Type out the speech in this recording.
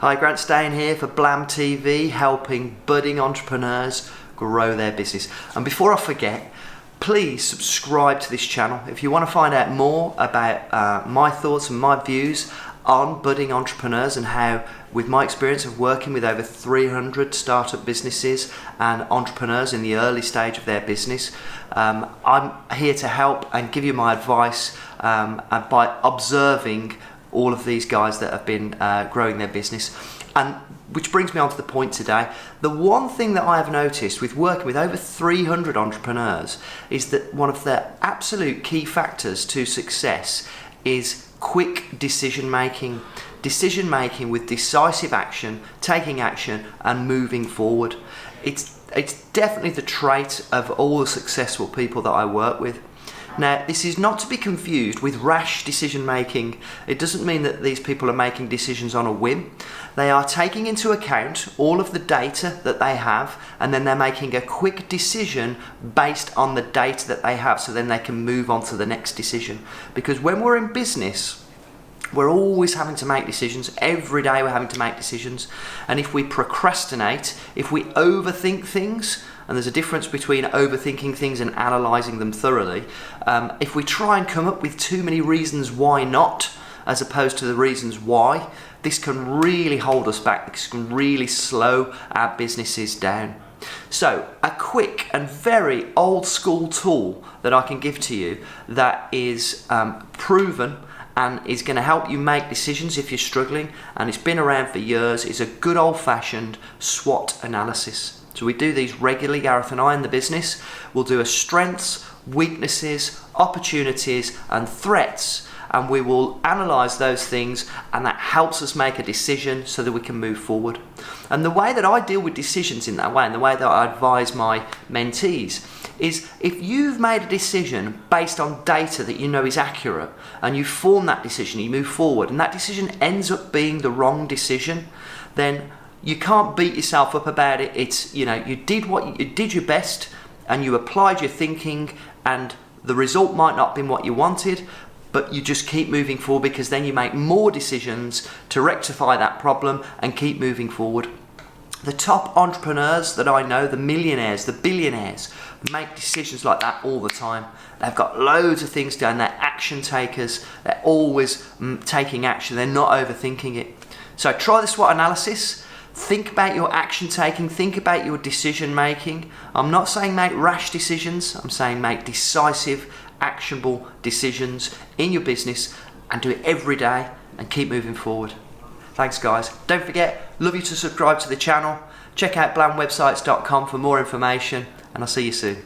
Hi, Grant Stain here for Blam TV, helping budding entrepreneurs grow their business. And before I forget, please subscribe to this channel if you want to find out more about my thoughts and my views on budding entrepreneurs and how, with my experience of working with over 300 startup businesses and entrepreneurs in the early stage of their business, I'm here to help and give you my advice by observing all of these guys that have been growing their business. And which brings me on to the point today. The one thing that I have noticed with working with over 300 entrepreneurs is that one of the absolute key factors to success is quick decision making with decisive action, taking action and moving forward. It's definitely the trait of all the successful people that I work with. Now, this is not to be confused with rash decision making. It doesn't mean that these people are making decisions on a whim. They are taking into account all of the data that they have, and then they're making a quick decision based on the data that they have, so then they can move on to the next decision. Because when we're in business, we're always having to make decisions. Every day we're having to make decisions. And if we procrastinate, if we overthink things, and there's a difference between overthinking things and analysing them thoroughly, if we try and come up with too many reasons why not, as opposed to the reasons why, this can really hold us back. This can really slow our businesses down. So, a quick and very old school tool that I can give to you that is proven and is going to help you make decisions if you're struggling, and it's been around for years, is a good old-fashioned SWOT analysis. So we do these regularly, Gareth and I, in the business. We'll do a strengths, weaknesses, opportunities and threats, and we will analyse those things, and that helps us make a decision so that we can move forward. And the way that I deal with decisions in that way, and the way that I advise my mentees, is if you've made a decision based on data that you know is accurate, and you form that decision, you move forward, and that decision ends up being the wrong decision, then you can't beat yourself up about it. It's, you did your best, and you applied your thinking, and the result might not have been what you wanted, but you just keep moving forward, because then you make more decisions to rectify that problem and keep moving forward. The top entrepreneurs that I know, the millionaires, the billionaires, make decisions like that all the time. They've got loads of things done. They're action takers. They're always taking action. They're not overthinking it. So try the SWOT analysis. Think about your action taking. Think about your decision making. I'm not saying make rash decisions. I'm saying make decisive, actionable decisions in your business, and do it every day and keep moving forward. Thanks, guys. Don't forget, love you to subscribe to the channel. Check out blamwebsites.com for more information, and I'll see you soon.